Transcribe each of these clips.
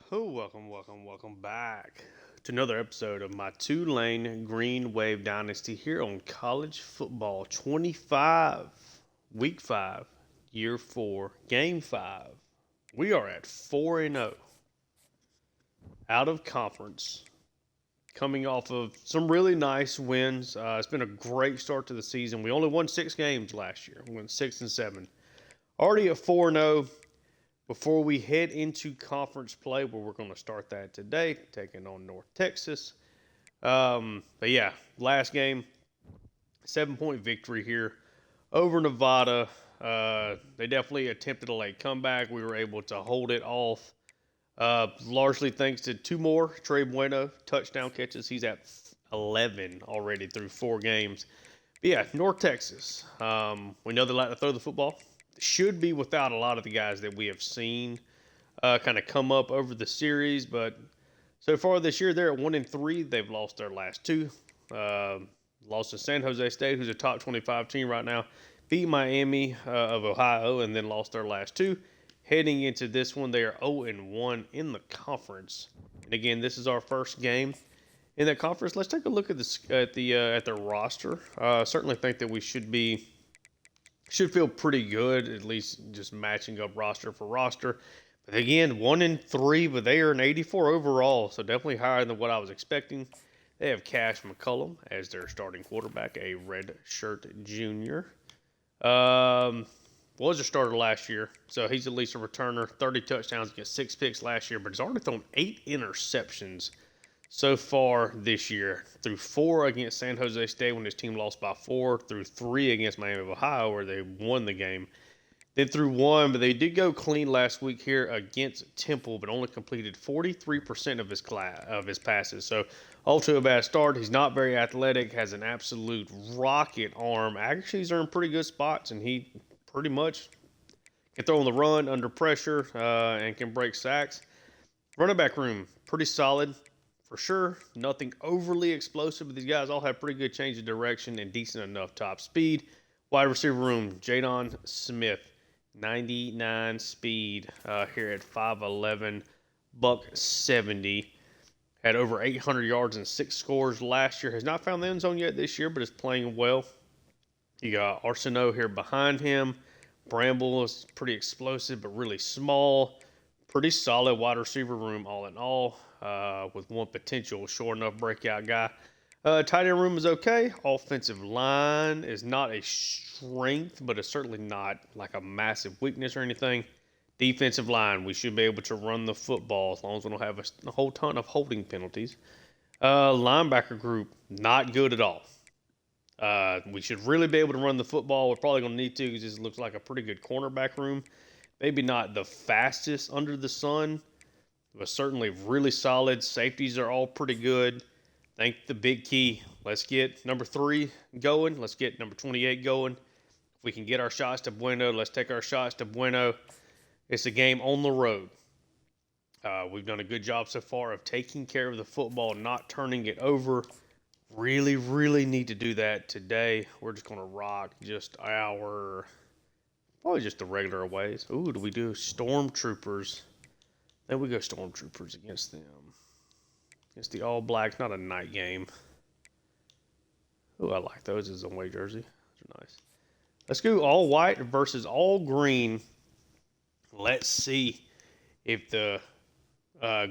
Welcome back to another episode of my Tulane Green Wave Dynasty here on College Football 25, Week 5, Year 4, Game 5. We are at 4-0 out of conference, coming off of some really nice wins. It's been a great start to the season. We only won 6 games last year. We went 6-7. Already at 4-0. Before we head into conference play, where we're going to start that today, taking on North Texas. But yeah, last game, 7-point victory here over Nevada. They definitely attempted a late comeback. We were able to hold it off, largely thanks to 2 more Trey Bueno touchdown catches. He's at 11 already through 4 games. But yeah, North Texas. We know they like to throw the football. Should be without a lot of the guys that we have seen kind of come up over the series, but so far this year they're at 1-3. They've lost their last 2. Lost to San Jose State, who's a top 25 team right now. Beat Miami of Ohio, and then lost their last 2. Heading into this one, they are 0-1 in the conference. And again, this is our first game in that conference. Let's take a look at this at the roster. Certainly think that we should feel pretty good, at least just matching up roster for roster. But again, 1-3, but they are an 84 overall, so definitely higher than what I was expecting. They have Cash McCullum as their starting quarterback, a redshirt junior. Was a starter last year, so he's at least a returner. 30 touchdowns against 6 picks last year, but he's already thrown 8 interceptions so far this year, through 4 against San Jose State when his team lost by 4, through 3 against Miami of Ohio where they won the game, then through 1, but they did go clean last week here against Temple, but only completed 43% of his passes. So off to a bad start. He's not very athletic, has an absolute rocket arm. Actually, he's earned pretty good spots, and he pretty much can throw on the run under pressure and can break sacks. Running back room, pretty solid. For sure, nothing overly explosive, but these guys all have pretty good change of direction and decent enough top speed. Wide receiver room, Jadon Smith, 99 speed here at 5'11", buck 70. Had over 800 yards and 6 scores last year. Has not found the end zone yet this year, but is playing well. You got Arsenault here behind him. Bramble is pretty explosive, but really small. Pretty solid wide receiver room all in all. With one potential short enough breakout guy. Tight end room is okay. Offensive line is not a strength, but it's certainly not like a massive weakness or anything. Defensive line, we should be able to run the football as long as we don't have a whole ton of holding penalties. Linebacker group, not good at all. We should really be able to run the football. We're probably going to need to because this looks like a pretty good cornerback room. Maybe not the fastest under the sun, but certainly really solid. Safeties are all pretty good. I think the big key, let's get number 3 going. Let's get number 28 going. If we can get our shots to Bueno, let's take our shots to Bueno. It's a game on the road. We've done a good job so far of taking care of the football, not turning it over. Really, really need to do that today. We're just going to rock probably just the regular ways. Ooh, do we do Stormtroopers? Then we go Stormtroopers against them. Against the All Blacks, not a night game. Ooh, I like those as a away jersey. Those are nice. Let's go all white versus all green. Let's see if the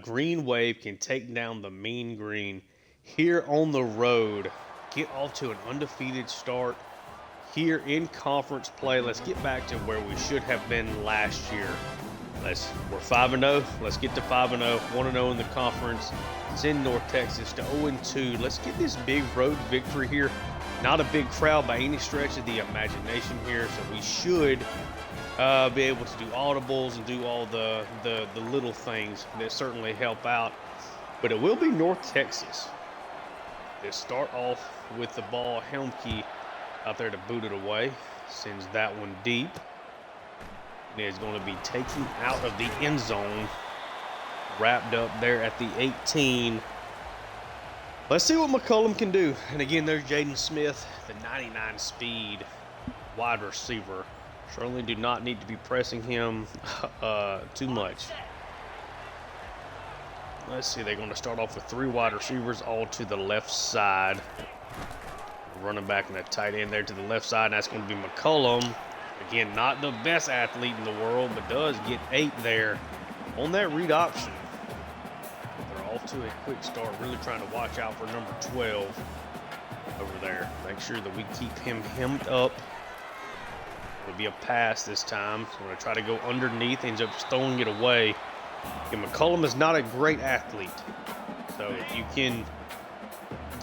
Green Wave can take down the Mean Green here on the road. Get off to an undefeated start here in conference play. Let's get back to where we should have been last year. We're 5-0. Let's get to 5-0. 1-0 in the conference. Send North Texas to 0-2. Let's get this big road victory here. Not a big crowd by any stretch of the imagination here, so we should be able to do audibles and do all the little things that certainly help out. But it will be North Texas. They start off with the ball. Helmke out there to boot it away. Sends that one deep. And is going to be taken out of the end zone. Wrapped up there at the 18. Let's see what McCullum can do. And again, there's Jaden Smith, the 99 speed wide receiver. Certainly do not need to be pressing him too much. Let's see, they're going to start off with 3 wide receivers all to the left side. Running back and a tight end there to the left side, and that's going to be McCollum. Again, not the best athlete in the world, but does get 8 there on that read option. They're off to a quick start, really trying to watch out for number 12 over there. Make sure that we keep him hemmed up. It'll be a pass this time. So I'm going to try to go underneath, ends up throwing it away. And McCollum is not a great athlete, so if you can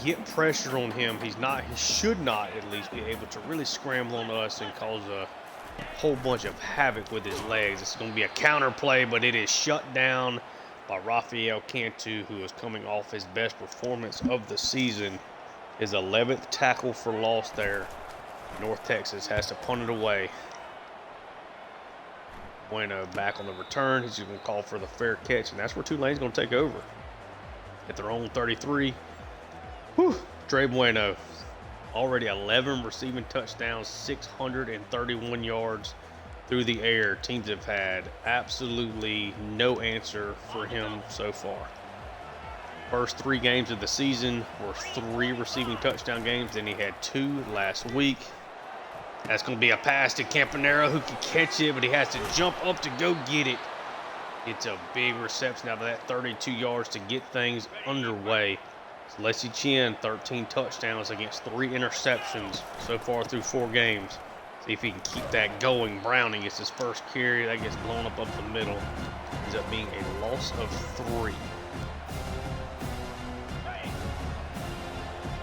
get pressure on him, he should not at least be able to really scramble on us and cause a whole bunch of havoc with his legs. It's going to be a counter play, but it is shut down by Rafael Cantu, who is coming off his best performance of the season. His 11th tackle for loss there. North Texas has to punt it away. Bueno back on the return. He's going to call for the fair catch, and that's where Tulane's going to take over. At their own 33. Whew. Trey Bueno. Already 11 receiving touchdowns, 631 yards through the air. Teams have had absolutely no answer for him so far. First 3 games of the season were 3 receiving touchdown games. Then he had 2 last week. That's going to be a pass to Campanero, who can catch it, but he has to jump up to go get it. It's a big reception out of that 32 yards to get things underway. So Leslie Chin, 13 touchdowns against 3 interceptions so far through 4 games. See if he can keep that going. Browning gets his first carry. That gets blown up the middle. Ends up being a loss of 3.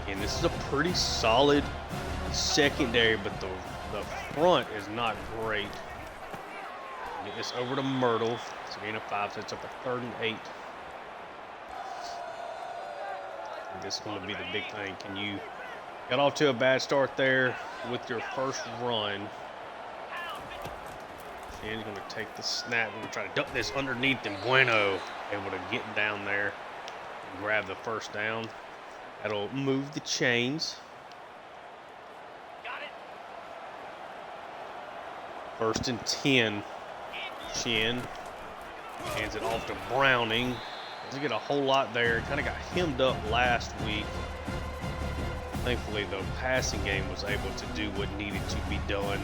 And this is a pretty solid secondary, but the front is not great. Get this over to Myrtle. It's a gain of 5, so it's up a 3rd and 8. And this is going to be the big thing. Can you get off to a bad start there with your first run? And he's going to take the snap. We're going to try to dump this underneath, and Bueno able to get down there and grab the first down. That'll move the chains. First and 10. Chin hands it off to Browning. Doesn't get a whole lot there. Kind of got hemmed up last week. Thankfully, the passing game was able to do what needed to be done.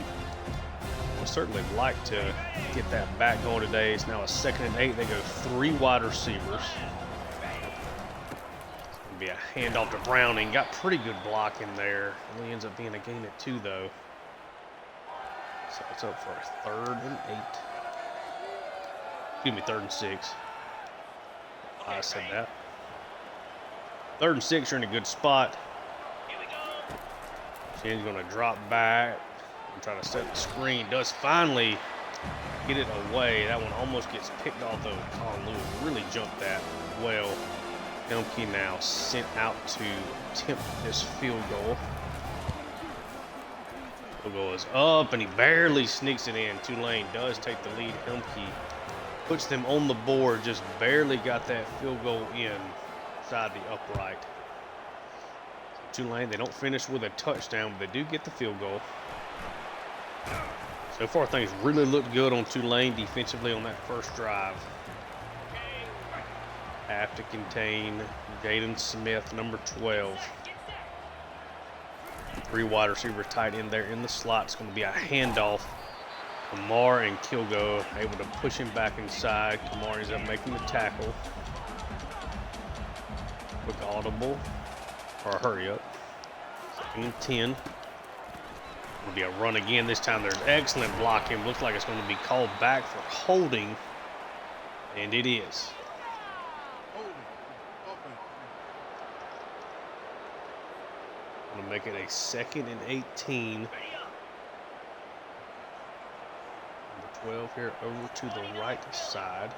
Would certainly like to get that back going today. It's now a 2nd and 8. They go 3 wide receivers. It's going to be a handoff to Browning. Got pretty good block in there. Only ends up being a gain of 2, though. So it's up for a 3rd and 8. Excuse me, 3rd and 6. I said that. 3rd and 6, you're in a good spot. Chin's going to drop back and try to set the screen. Does finally get it away. That one almost gets picked off, though. Colin Lewis really jumped that well. Helmke now sent out to attempt this field goal. Field goal is up, and he barely sneaks it in. Tulane does take the lead. Helmke puts them on the board, just barely got that field goal inside the upright. So Tulane, they don't finish with a touchdown, but they do get the field goal. So far, things really look good on Tulane defensively on that first drive. Have to contain Jaden Smith, number 12. 3 wide receivers tight in there in the slot. It's going to be a handoff. Kamar and Kilgo able to push him back inside. Kamar ends up making the tackle. Quick audible or a hurry up. 2nd and 10. It'll be a run again. This time there's excellent blocking. Looks like it's going to be called back for holding, and it is. Going to make it a 2nd and 18. Number 12 here over to the right side.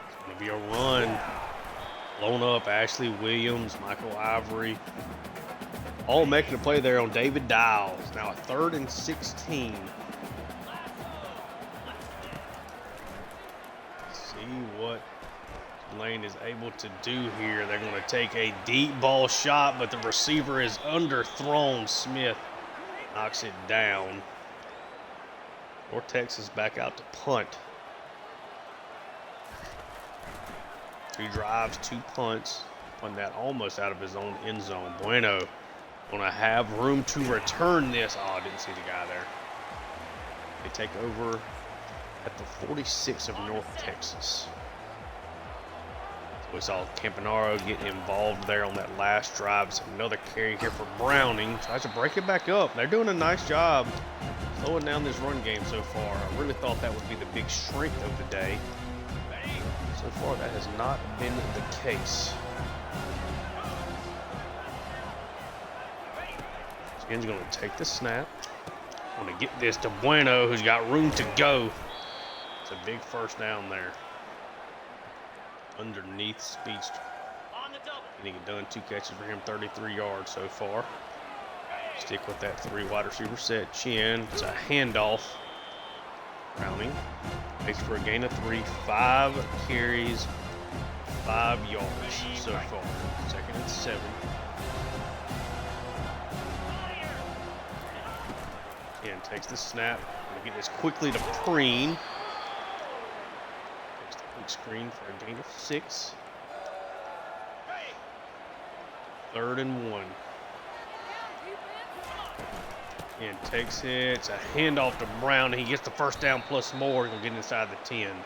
It's going to be a run. Blown up, Ashley Williams, Michael Ivory. All making a play there on David Dials. Now a 3rd and 16. Let's see what Tulane is able to do here. They're going to take a deep ball shot, but the receiver is underthrown. Smith knocks it down. North Texas back out to punt. 2 drives, 2 punts. Punt that almost out of his own end zone. Bueno gonna have room to return this. Oh, I didn't see the guy there. They take over at the 46 of North Texas. We saw Campanaro get involved there on that last drive. So another carry here for Browning. Tries to break it back up. They're doing a nice job slowing down this run game so far. I really thought that would be the big strength of the day. So far, that has not been the case. Skin's going to take the snap. Going to get this to Bueno, who's got room to go. It's a big first down there. Underneath Speedster. Getting it done, 2 catches for him, 33 yards so far. Stick with that 3 wide receiver set. Chin, it's a handoff. Browning makes for a gain of 3, 5 carries, 5 yards so far. 2nd and 7. Chin takes the snap. Gonna get this quickly to Preen. Screen for a gain of 6. 3rd and 1. And takes it. It's a handoff to Brown. He gets the first down plus more. He'll get inside the 10.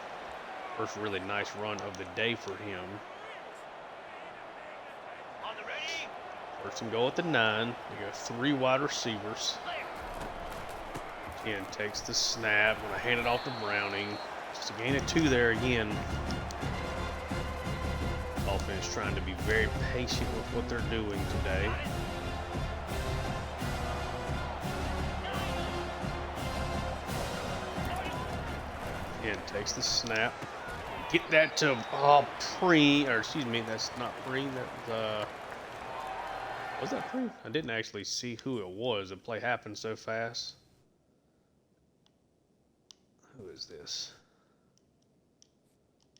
First really nice run of the day for him. First and goal at the 9. They got 3 wide receivers. Again, takes the snap. Gonna hand it off to Browning. Just a gain of 2 there again. Offense trying to be very patient with what they're doing today. Again, takes the snap. Get that to Preen, or excuse me, that's not Preen. That was that Preen? I didn't actually see who it was. The play happened so fast. Who is this?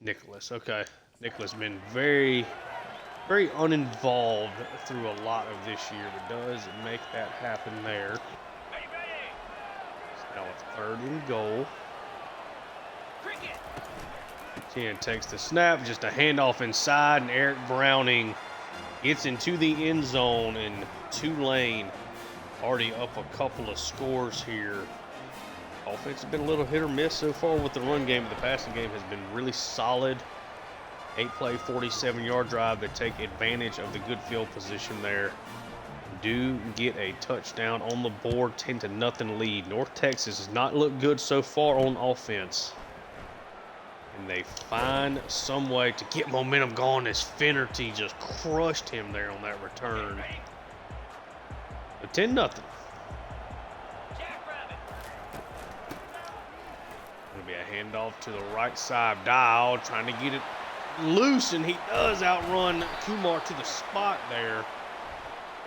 Nicholas. Okay. Nicholas been very, very uninvolved through a lot of this year, but does make that happen there. So now a 3rd and goal. Chin takes the snap, just a handoff inside, and Eric Browning gets into the end zone, and Tulane already up a couple of scores here. Offense has been a little hit or miss so far with the run game, but the passing game has been really solid. 8-play, 47-yard drive. They take advantage of the good field position there. Do get a touchdown on the board, 10-0 lead. North Texas has not looked good so far on offense. And they find some way to get momentum going as Finnerty just crushed him there on that return. But 10-0. Going to be a handoff to the right side. Dial trying to get it loose, and he does outrun Kumar to the spot there.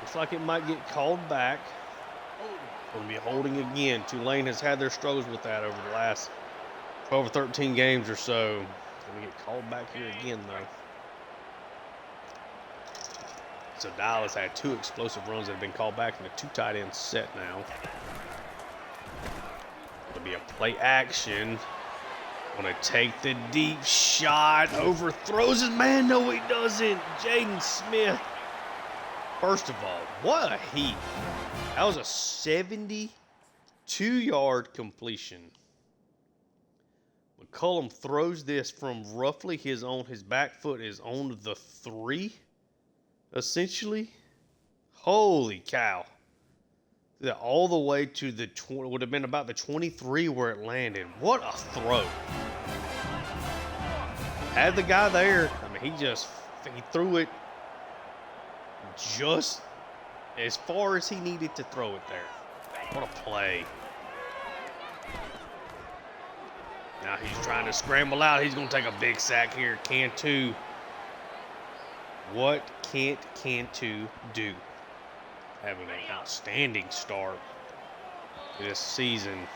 Looks like it might get called back. Going to be holding again. Tulane has had their struggles with that over the last 12 or 13 games or so. Going to get called back here again, though. So Dallas had 2 explosive runs that have been called back in a 2 tight end set now. It'll be a play action. Gonna take the deep shot, overthrows his man. No, he doesn't. Jaden Smith. First of all, what a heat. That was a 72-yard completion. McCullum throws this from roughly his back foot is on the 3, essentially. Holy cow. All the way to the 20, would have been about the 23 where it landed. What a throw. Had the guy there. I mean, he threw it just as far as he needed to throw it there. What a play. Now he's trying to scramble out. He's going to take a big sack here. Cantu. What can't Cantu do? Having an outstanding start this season.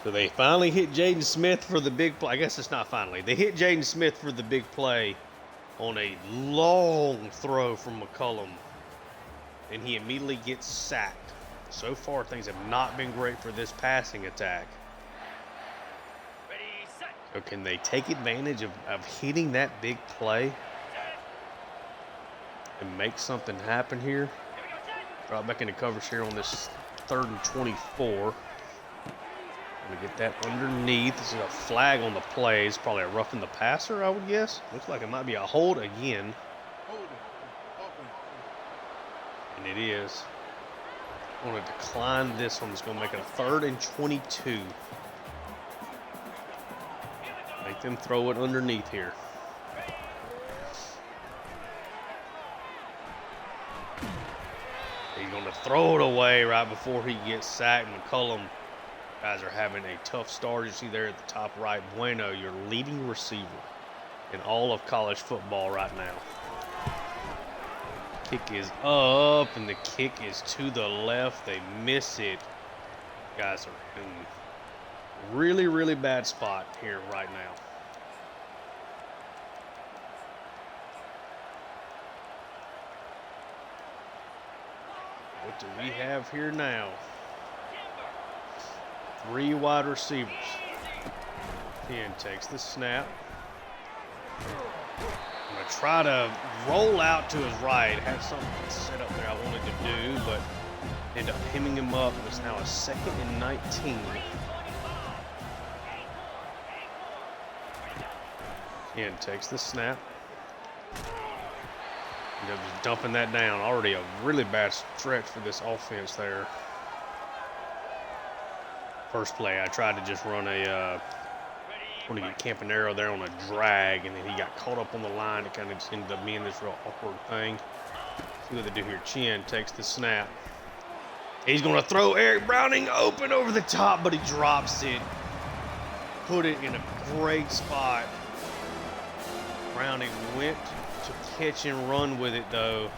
So they finally hit Jaden Smith for the big play. I guess it's not finally. They hit Jaden Smith for the big play on a long throw from McCullum. And he immediately gets sacked. So far, things have not been great for this passing attack. So can they take advantage of hitting that big play and make something happen here? Drop back into coverage here on this 3rd and 24. Gonna get that underneath. This is a flag on the play. It's probably a roughing the passer, I would guess. Looks like it might be a hold again. And it is. I'm going to decline this one. It's going to make it a 3rd and 22. Make them throw it underneath here. He's going to throw it away right before he gets sacked. McCullum, guys are having a tough start. You see there at the top right, Bueno, your leading receiver in all of college football right now. Kick is up, and the kick is to the left. They miss it. Guys are in really, really bad spot here right now. What do we have here now? 3 wide receivers. Penn takes the snap. I'm going to try to roll out to his right. Had something set up there I wanted to do, but end up hemming him up. It's now a 2nd and 19. Penn takes the snap. End up just dumping that down. Already a really bad stretch for this offense there. First play, I tried to just run a want to get Campanaro there on a drag, and then he got caught up on the line. It kind of just ended up being this real awkward thing. See what they do here. Chin takes the snap. He's going to throw Eric Browning open over the top, but he drops it. Put it in a great spot. Browning went to catch and run with it, though.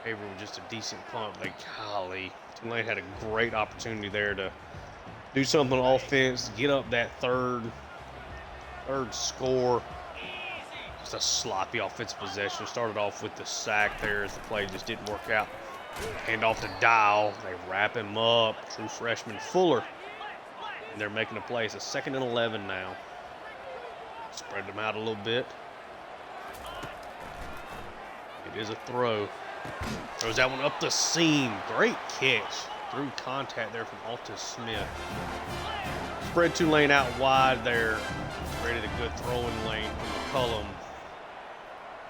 Favor with just a decent punt. Like, golly. Tulane had a great opportunity there to do something on offense, get up that third score. Just a sloppy offensive possession. Started off with the sack there as the play just didn't work out. Hand off to Dial. They wrap him up. True freshman Fuller. And they're making a play. It's a 2nd and 11 now. Spread them out a little bit. It is a throw. Throws that one up the seam. Great catch. Through contact there from Altus Smith. Spread Tulane out wide there. Created a good throwing lane from McCullum.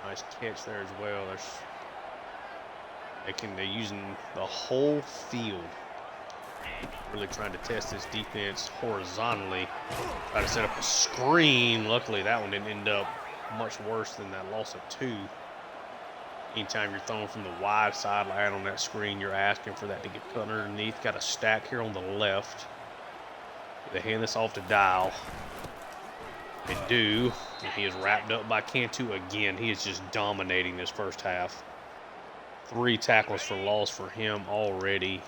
Nice catch there as well. They're using the whole field. Really trying to test this defense horizontally. Try to set up a screen. Luckily, that one didn't end up much worse than that loss of 2. Anytime you're throwing from the wide sideline on that screen, you're asking for that to get cut underneath. Got a stack here on the left. They hand this off to Dial. They do. And he is wrapped up by Cantu again. He is just dominating this first half. 3 tackles for loss for him already.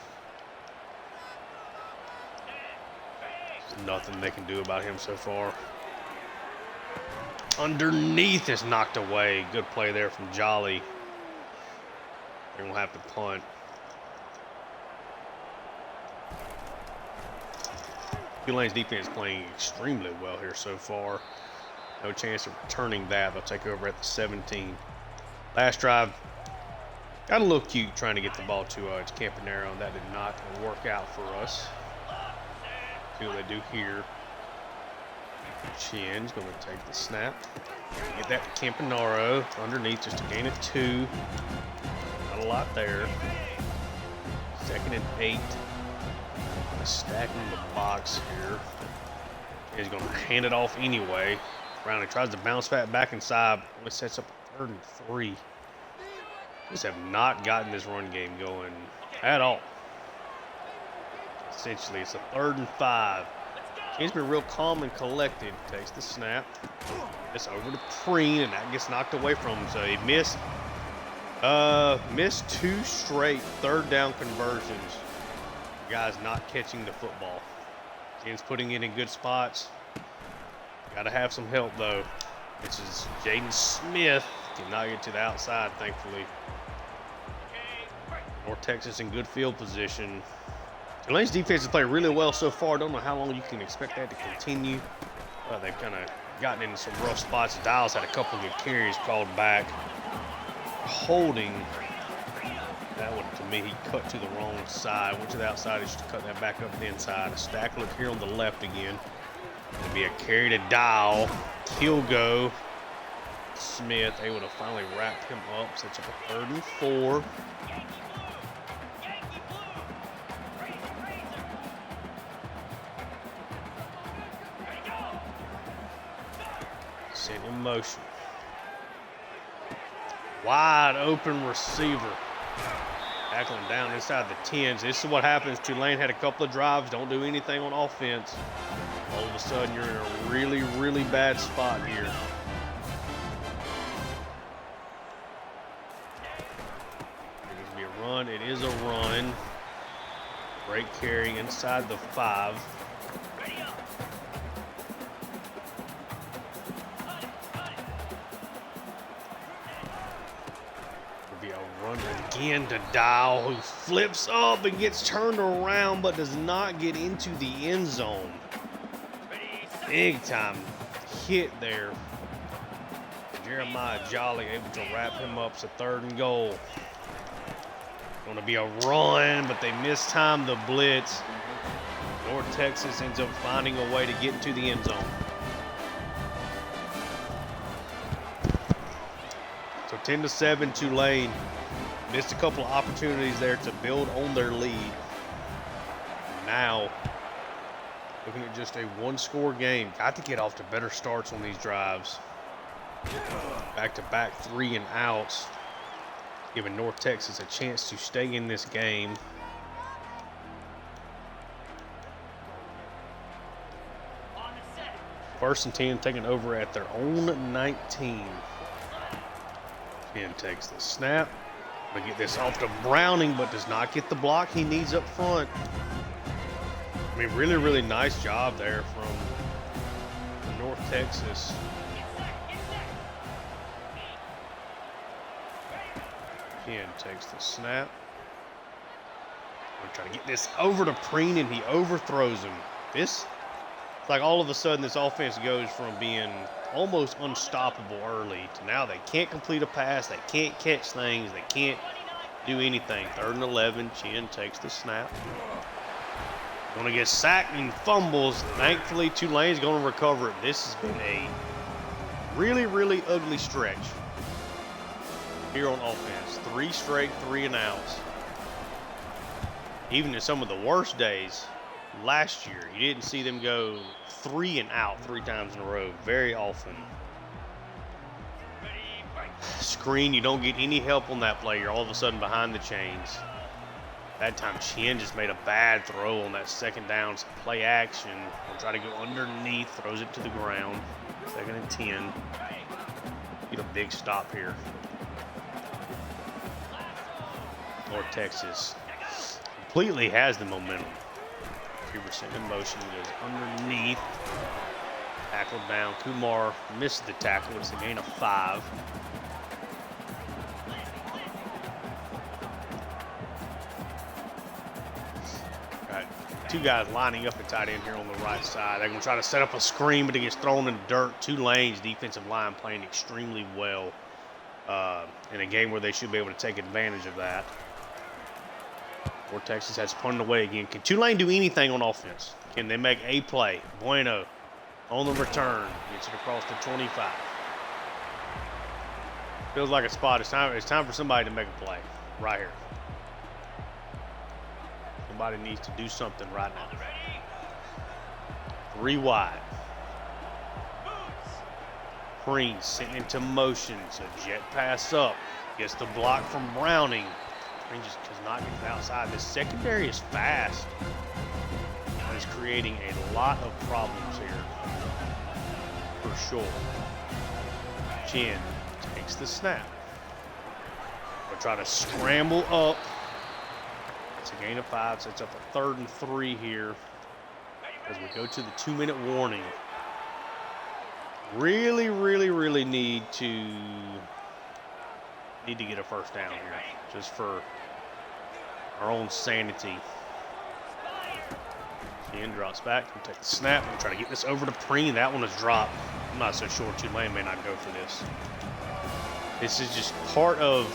There's nothing they can do about him so far. Underneath is knocked away. Good play there from Jolly. They're going to have to punt. Tulane's defense playing extremely well here so far. No chance of returning that. They'll take over at the 17. Last drive, got a little cute trying to get the ball to Campanaro, and that did not work out for us. See what they do here. Chin's going to take the snap. Get that to Campanaro. Underneath just to gain a 2. Not a lot there. 2nd and 8. Stacking the box here. He's going to hand it off anyway. Browning tries to bounce back inside. It sets up a 3rd and 3. Just have not gotten this run game going at all. Essentially, it's a 3rd and 5. He's been real calm and collected. Takes the snap. It's over to Preen, and that gets knocked away from him. So he missed 2 straight 3rd down conversions. Guys not catching the football. Ken's putting it in good spots. Got to have some help, though. This is Jaden Smith. Did not get to the outside, thankfully. North Texas in good field position. Tulane's defense has played really well so far. Don't know how long you can expect that to continue. Well, they've kind of gotten into some rough spots. Dials had a couple good carries called back. Holding. That one, to me, he cut to the wrong side. Went to the outside. He should cut that back up the inside. A stack look here on the left again. It'll be a carry to Dial. He'll go. Smith able to finally wrap him up. Sets up a 3rd and 4. Set in motion. Wide open receiver. Tackling down inside the 10s. This is what happens. Tulane had a couple of drives. Don't do anything on offense. All of a sudden, you're in a really, really bad spot here. Run. It is a run. Great carry inside the 5. It'll be a run again to Dial, who flips up and gets turned around but does not get into the end zone. Big time hit there. Jeremiah Jolly able to wrap him up. It's a 3rd and goal. Going to be a run, but they mistimed the blitz. North Texas ends up finding a way to get into the end zone. So 10-7 Tulane. Missed a couple of opportunities there to build on their lead. Now, looking at just a 1-score game. Got to get off to better starts on these drives. Back-to-back 3 and outs. Giving North Texas a chance to stay in this game. First and 10, taking over at their own 19. Ken takes the snap. Gonna get this off to Browning, but does not get the block he needs up front. I mean, really, really nice job there from North Texas. Ken takes the snap. We're trying to get this over to Preen, and he overthrows him. This, like all of a sudden, this offense goes from being almost unstoppable early to now they can't complete a pass, they can't catch things, they can't do anything. 3rd and 11, Chin takes the snap. Going to get sacked and fumbles. Thankfully, Tulane's going to recover it. This has been a really, really ugly stretch here on offense. 3 straight 3 and outs. Even in some of the worst days last year, you didn't see them go 3 and out 3 times in a row very often. Screen, you don't get any help on that play. You're all of a sudden behind the chains. That time, Chin just made a bad throw on that 2nd down. Some play action. We'll try to go underneath, throws it to the ground. 2nd and 10. Get a big stop here. North Texas completely has the momentum. 3% in motion, goes underneath. Tackled down. Kumar missed the tackle. It's a gain of 5. Got 2 guys lining up at tight end here on the right side. They're going to try to set up a screen, but it gets thrown in the dirt. Tulane's defensive line playing extremely well in a game where they should be able to take advantage of that. North Texas has punted away again. Can Tulane do anything on offense? Can they make a play? Bueno on the return. Gets it across the 25. Feels like a spot. It's time for somebody to make a play right here. Somebody needs to do something right now. 3 wide. Green sent into motion. It's a jet pass up. Gets the block from Browning. Green just does not get to the outside. The secondary is fast. And is creating a lot of problems here. For sure. Chin takes the snap. We'll try to scramble up. It's a gain of 5. Sets up a 3rd and 3 here. As we go to the 2-minute warning. Really, really, really need to get a first down here, just for our own sanity. Sheehan drops back and take the snap and try to get this over to Preen. That one is dropped. I'm not so sure Tulane may not go for this. This is just part of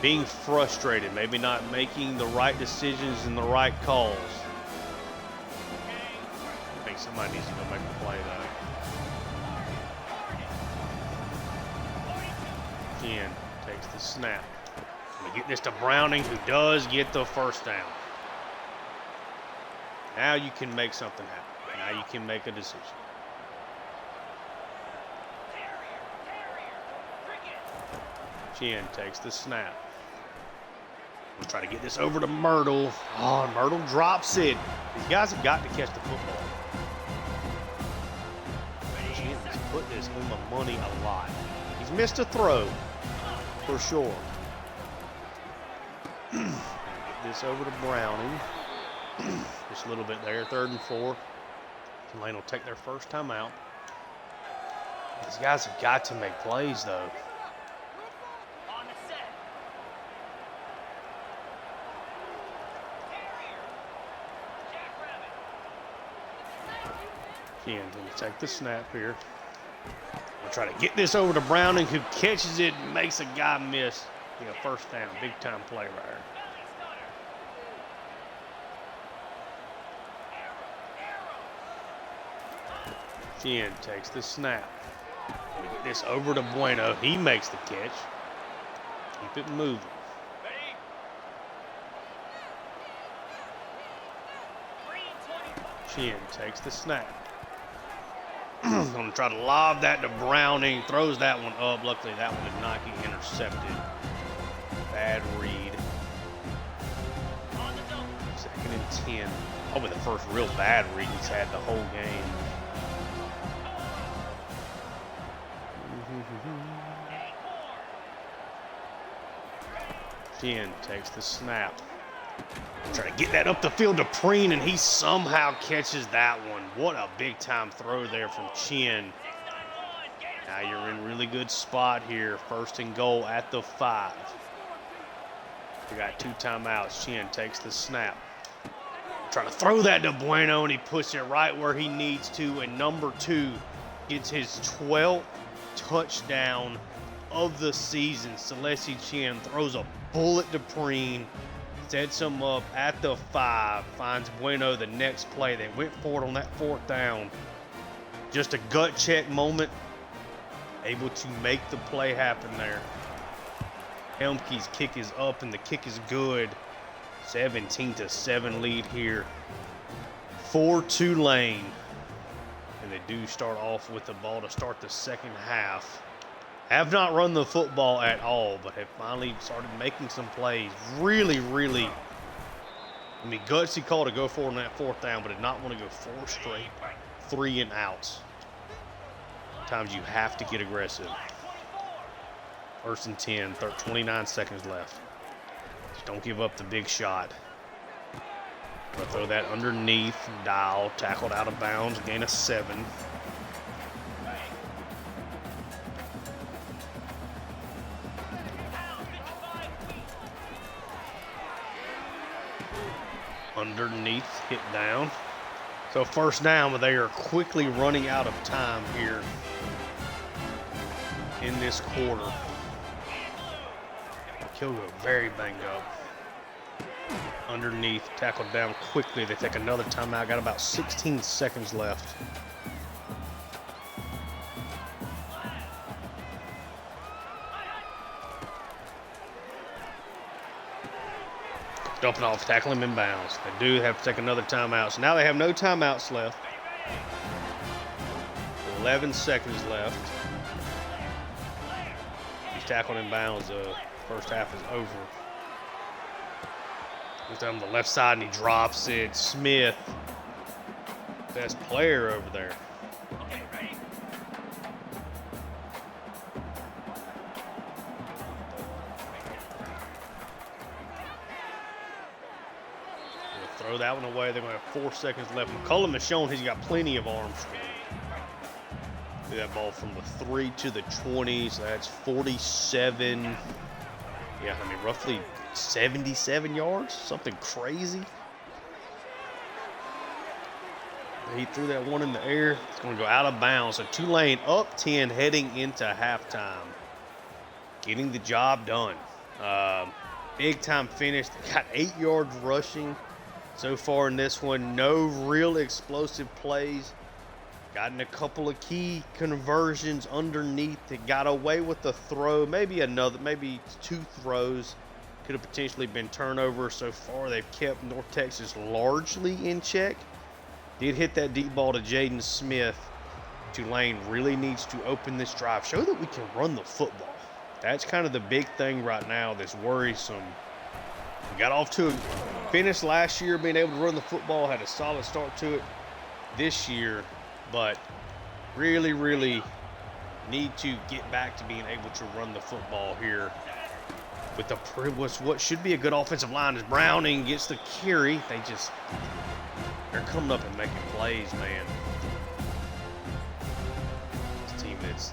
being frustrated, maybe not making the right decisions and the right calls. I think somebody needs to go make a play though. Sheehan takes the snap. Gonna get this to Browning, who does get the first down. Now you can make something happen. Now you can make a decision. Sheehan takes the snap. We'll try to get this over to Myrtle. Oh, Myrtle drops it. These guys have got to catch the football. Sheehan has put this on the money a lot. He's missed a throw, for sure. Get this over to Browning. Just a little bit there, 3rd and 4. Tulane will take their first time out. These guys have got to make plays, though. Sheehan going to take the snap here. We'll try to get this over to Browning, who catches it and makes a guy miss. Yeah, first down, big time play right there. Sheehan takes the snap. We get this over to Bueno. He makes the catch. Keep it moving. Sheehan takes the snap. Going to try to lob that to Browning. Throws that one up. Luckily, that one did not get intercepted. Bad read. 2nd and 10. Probably the first real bad read he's had the whole game. Sheehan takes the snap. Try to get that up the field to Preen, and he somehow catches that one. What a big time throw there from Chin. Now you're in really good spot here. 1st and goal at the 5. We got 2 timeouts. Chin takes the snap. Trying to throw that to Bueno, and he puts it right where he needs to. And number 2 gets his 12th touchdown of the season. Celestia Chin throws a bullet to Preen. Sets him up at the 5. Finds Bueno the next play. They went for it on that 4th down. Just a gut check moment. Able to make the play happen there. Helmke's kick is up and the kick is good. 17-7 lead here for Tulane. And they do start off with the ball to start the second half. Have not run the football at all, but have finally started making some plays. Really, gutsy call to go for on that 4th down, but did not want to go 4 straight 3 and outs. Sometimes you have to get aggressive. 1st and 10, 29 seconds left. Just don't give up the big shot. We'll throw that underneath. Dial, tackled out of bounds, gain of 7. Underneath, hit down. So 1st down, but they are quickly running out of time here in this quarter. Kilgo very banged up. Underneath, tackled down quickly. They take another timeout. Got about 16 seconds left. Dumping off, tackling him in bounds. They do have to take another timeout. So now they have no timeouts left. 11 seconds left. He's tackled in bounds. First half is over. He's on the left side and he drops it. Smith, best player over there. Okay, ready? Throw that one away. They're going to have 4 seconds left. McCullum has shown he's got plenty of arm strength. Do that ball from the 3 to the 20. So that's 47. Yeah, I mean, roughly 77 yards. Something crazy. He threw that one in the air. It's going to go out of bounds. So Tulane up 10 heading into halftime. Getting the job done. Big time finish. They got 8 yards rushing so far in this one. No real explosive plays. Gotten a couple of key conversions underneath. They got away with the throw. Maybe 2 throws could have potentially been turnovers. So far, they've kept North Texas largely in check. Did hit that deep ball to Jaden Smith. Tulane really needs to open this drive. Show that we can run the football. That's kind of the big thing right now that's worrisome. We got off to a finish last year being able to run the football. Had a solid start to it this year. But really, really need to get back to being able to run the football here. With what should be a good offensive line as Browning gets the carry. They're coming up and making plays, man. This team that's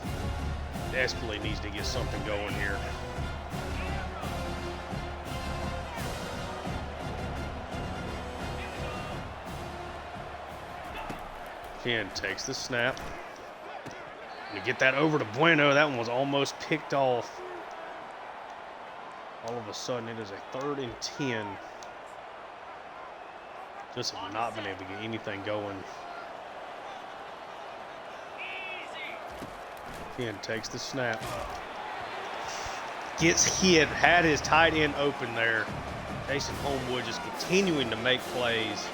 desperately needs to get something going here. Ken takes the snap. To get that over to Bueno. That one was almost picked off. All of a sudden, it is a 3rd and 10. Just have not been able to get anything going. Ken takes the snap. Gets hit. Had his tight end open there. Jason Homewood just continuing to make plays.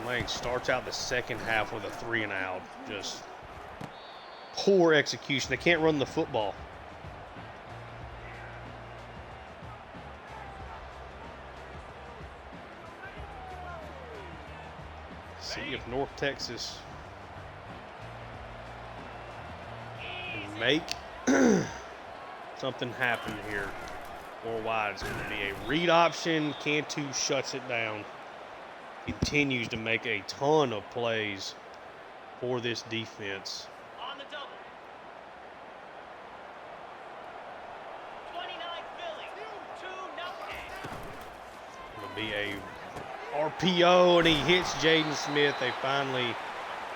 Tulane starts out the second half with a 3-and-out. Just poor execution. They can't run the football. See if North Texas can make something happen here. 4 wide. It's going to be a read option. Cantu shuts it down. Continues to make a ton of plays for this defense. On the double. 29 Philly. 2 It'll be a RPO, and he hits Jaden Smith. They finally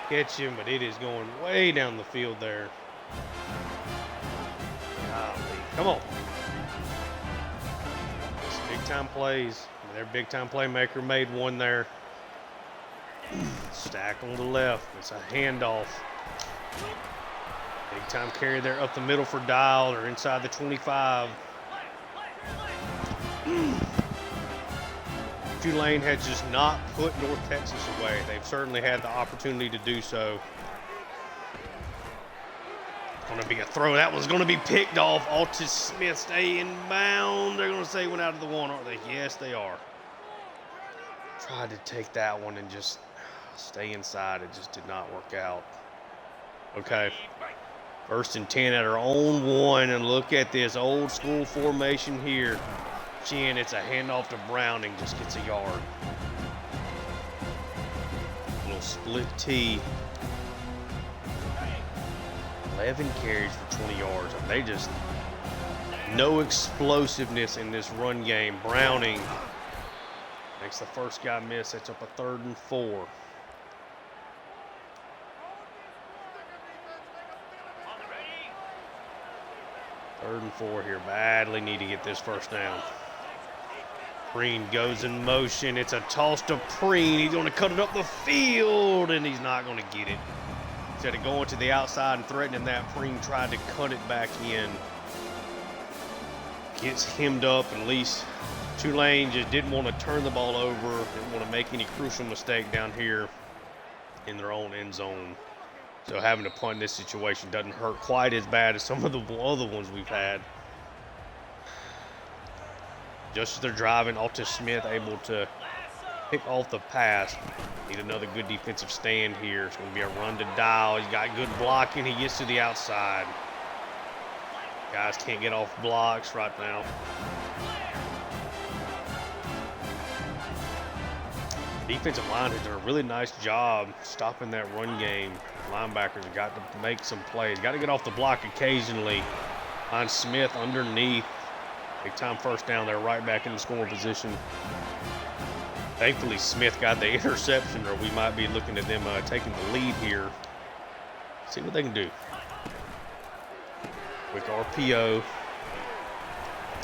catch him, but it is going way down the field there. Golly. Come on. It's big-time plays. Their big-time playmaker made one there. Stack on the left. It's a handoff. Big-time carry there up the middle for Dial. Or inside the 25. Tulane had just not put North Texas away. They've certainly had the opportunity to do so. Going to be a throw. That was going to be picked off. Altus Smith stay in bound. They're going to say went out of the one, aren't they? Yes, they are. Tried to take that one and just stay inside. It just did not work out. Okay. 1st and 10 at our own 1. And look at this old school formation here. Chin, it's a handoff to Browning. Just gets a yard. A little split T. 11 carries for 20 yards. They just no explosiveness in this run game. Browning makes the first guy miss. Sets up a 3rd and 4. Third and 4 here. Badly need to get this first down. Preen goes in motion. It's a toss to Preen. He's going to cut it up the field, and he's not going to get it. Instead of going to the outside and threatening that, Preen tried to cut it back in. Gets hemmed up, and at least Tulane just didn't want to turn the ball over. Didn't want to make any crucial mistake down here in their own end zone. So having to punt in this situation doesn't hurt quite as bad as some of the other ones we've had. Just as they're driving, Altus Smith able to pick off the pass. Need another good defensive stand here. It's going to be a run to Dial. He's got good blocking. He gets to the outside. Guys can't get off blocks right now. Defensive line has done a really nice job stopping that run game. Linebackers have got to make some plays. Got to get off the block occasionally. Find Smith underneath. Big time first down there, right back in the scoring position. Thankfully, Smith got the interception, or we might be looking at them taking the lead here. See what they can do. Quick RPO.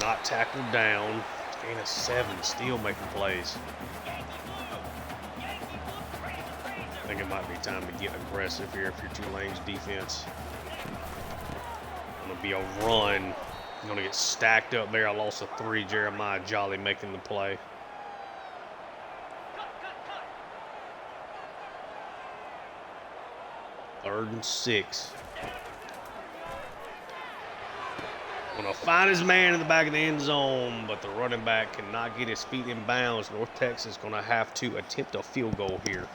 Not tackled down. Gain of 7, still making plays. I think it might be time to get aggressive here if you're Tulane's defense. Gonna be a run. Gonna get stacked up there. I lost a 3. Jeremiah Jolly making the play. Third and 6. Gonna find his man in the back of the end zone, but the running back cannot get his feet in bounds. North Texas gonna have to attempt a field goal here.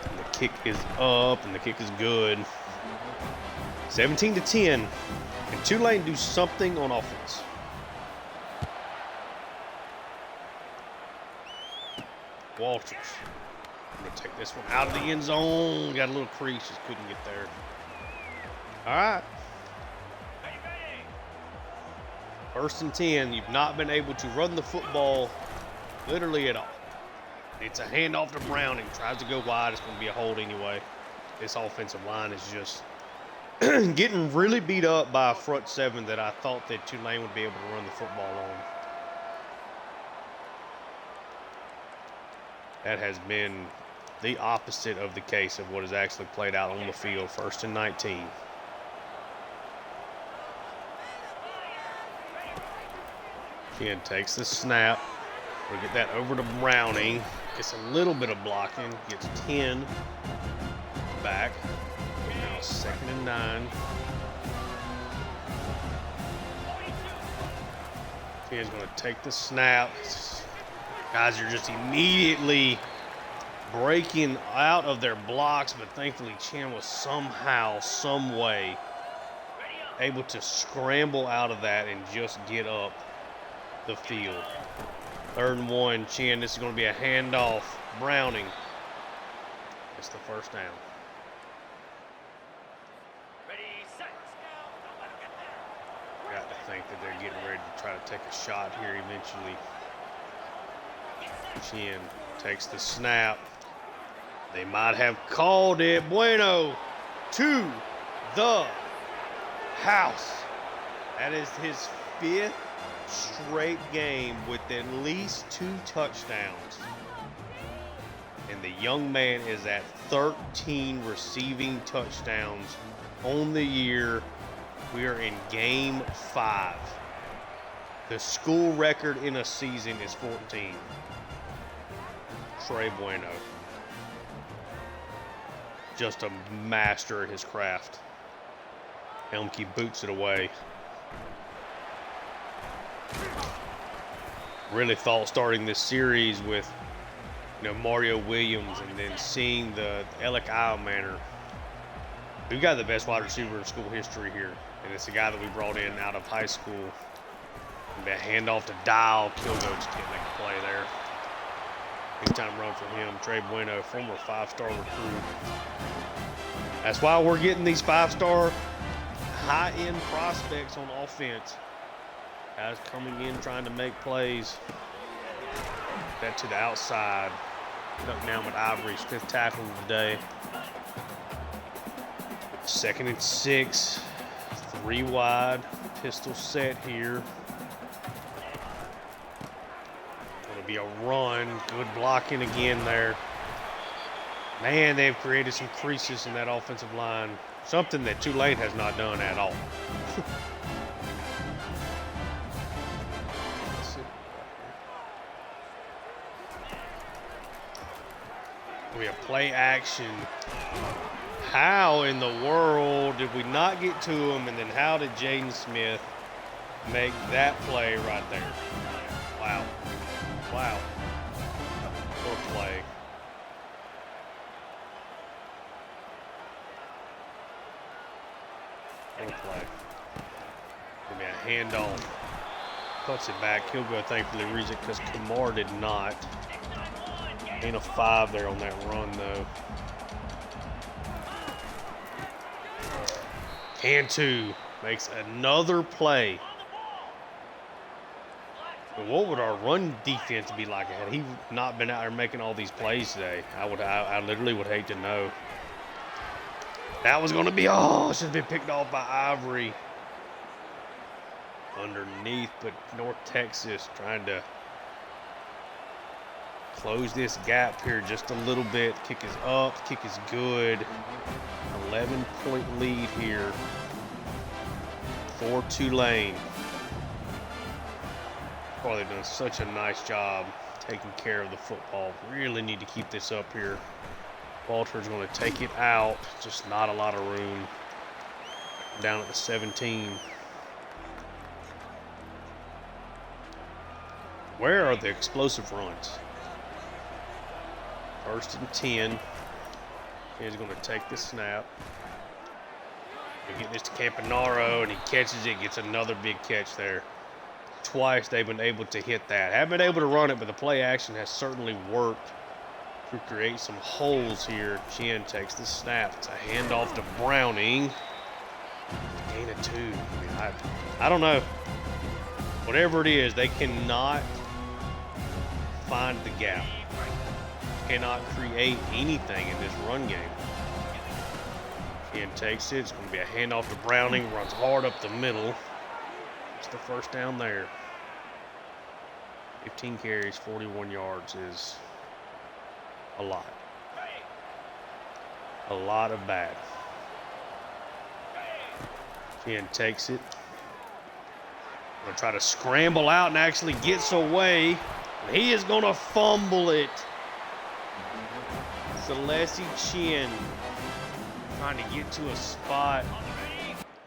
And the kick is up, and the kick is good. 17-10. Can Tulane do something on offense? Walters. I'm going to take this one out of the end zone. Got a little crease, just couldn't get there. All right. First and 10. You've not been able to run the football literally at all. It's a handoff to Browning. Tries to go wide. It's going to be a hold anyway. This offensive line is just getting really beat up by a front 7 that I thought that Tulane would be able to run the football on. That has been the opposite of the case of what has actually played out on the field. First and 19. Ken takes the snap. We'll get that over to Browning. Gets a little bit of blocking. Gets 10 back. Now 2nd and 9. Ken's going to take the snap. Guys are just immediately breaking out of their blocks, but thankfully Chen was somehow, some way able to scramble out of that and just get up the field. 3rd and 1, Chen. This is going to be a handoff. Browning. It's the first down. Got to think that they're getting ready to try to take a shot here eventually. Chen takes the snap. They might have called it. Bueno to the house. That is his 5th straight game with at least 2 touchdowns. And the young man is at 13 receiving touchdowns on the year. We are in game 5. The school record in a season is 14. Trey Bueno. Just a master at his craft. Helmke boots it away. Really thought starting this series with, Mario Williams and then seeing the Alec Manor. We've got the best wide receiver in school history here. And it's a guy that we brought in out of high school. And a handoff to Dial. Kilgo just can't make a play there. Big time run for him. Trey Bueno, former 5-star recruit. That's why we're getting these 5-star high-end prospects on offense. Guys coming in trying to make plays. That to the outside. Duck down with Ivory's 5th tackle of the day. 2nd and 6. 3 wide. Pistol set here. Going to be a run. Good blocking again there. Man, they've created some creases in that offensive line. Something that Tulane has not done at all. We have play action. How in the world did we not get to him? And then how did Jaden Smith make that play right there? Wow. Wow. Poor play. Poor play. Give me a handoff. Cuts it back. Kilgo thankfully reads it because Kamar did not. Gain of 5 there on that run, though. Cantu makes another play. What would our run defense be like had he not been out there making all these plays today? I literally would hate to know. That was going to be, should have been picked off by Ivory. Underneath, but North Texas trying to close this gap here just a little bit. Kick is up, kick is good. 11-point lead here for Tulane. Oh, they've done such a nice job taking care of the football. Really need to keep this up here. Walter's going to take it out. Just not a lot of room. Down at the 17. Where are the explosive runs? 1st and 10. He's going to take the snap. We get this to Campanaro, and he catches it, gets another big catch there. Twice they've been able to hit that. Haven't been able to run it, but the play action has certainly worked to create some holes here. Chin takes the snap. It's a handoff to Browning. Gain of 2. I mean, I don't know. Whatever it is, they cannot find the gap. Cannot create anything in this run game. Chin takes it. It's going to be a handoff to Browning. Runs hard up the middle. It's the first down there. 15 carries, 41 yards is a lot. A lot of bad. Chin takes it. Gonna try to scramble out and actually gets away. He is gonna fumble it. Celeste Chin trying to get to a spot.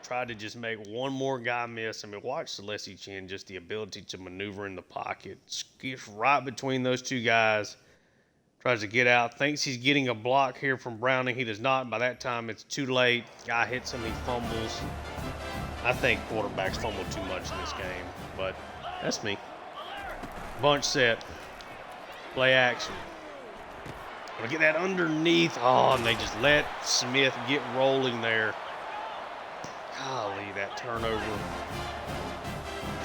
Tried to just make one more guy miss. I mean, watch Celeste Chin, just the ability to maneuver in the pocket. Skips right between those two guys. Tries to get out. Thinks he's getting a block here from Browning. He does not. By that time, it's too late. Guy hits him. He fumbles. I think quarterbacks fumble too much in this game, but that's me. Bunch set. Play action. Gonna get that underneath. Oh, and they just let Smith get rolling there. Golly, that turnover.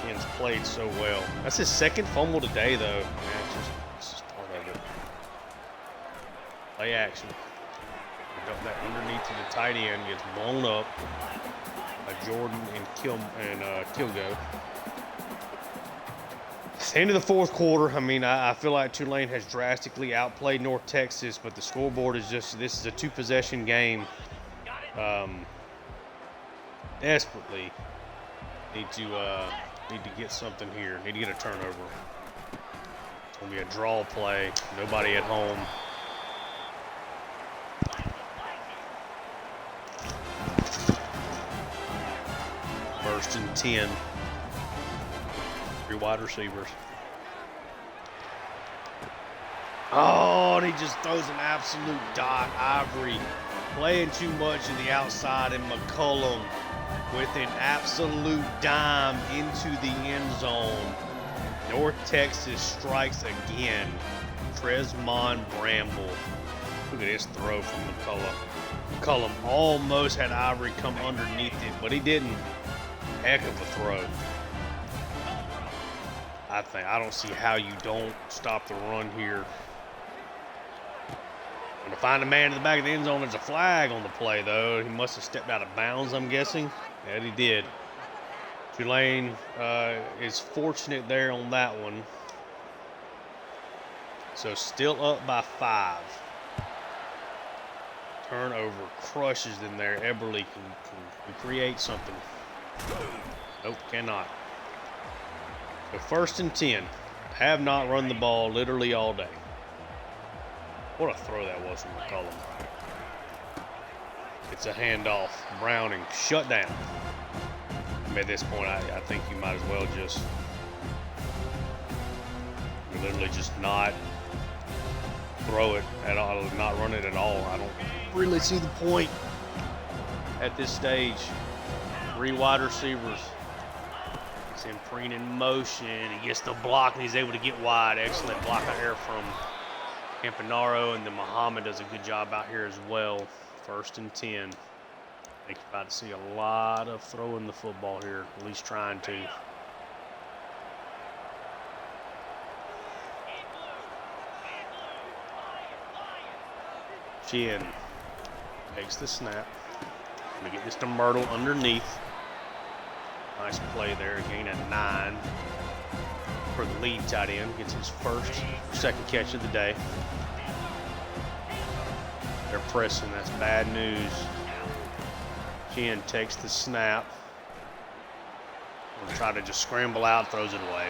Ken's played so well. That's his second fumble today, though. Man, it's just part of it. Play action. Got that underneath to the tight end. Gets blown up by Jordan and Kilgo. It's the end of the fourth quarter. I mean, I feel like Tulane has drastically outplayed North Texas, but the scoreboard is just, this is a 2-possession game. Desperately need to get something here. Need to get a turnover. It's gonna be a draw play. Nobody at home. First and 10. 3 wide receivers. Oh, and he just throws an absolute dot. Ivory playing too much to the outside, and McCullum with an absolute dime into the end zone. North Texas strikes again. Tresmond Bramble. Look at this throw from McCullum. McCullum almost had Ivory come underneath it, but he didn't. Heck of a throw. I don't see how you don't stop the run here. Going to find a man in the back of the end zone. There's a flag on the play, though. He must have stepped out of bounds, I'm guessing. Yeah, he did. Tulane is fortunate there on that one. So still up by 5. Turnover crushes them there. Eberle can create something. Nope, cannot. So first and 10. Have not run the ball literally all day. What a throw that was from McCullum. It's a handoff. Browning shut down. I mean, at this point, I think you might as well just literally just not throw it at all, not run it at all. I don't really see the point at this stage. 3 wide receivers. Preen in motion. He gets the block and he's able to get wide. Excellent block out here from Campanaro, and then Muhammad does a good job out here as well. First and 10. I think you're about to see a lot of throwing the football here, at least trying to. Chin takes the snap. Gonna get this to Myrtle underneath. Nice play there, gain of 9 for the lead tight end. Gets his second catch of the day. They're pressing, that's bad news. Chin takes the snap. We'll try to just scramble out, throws it away.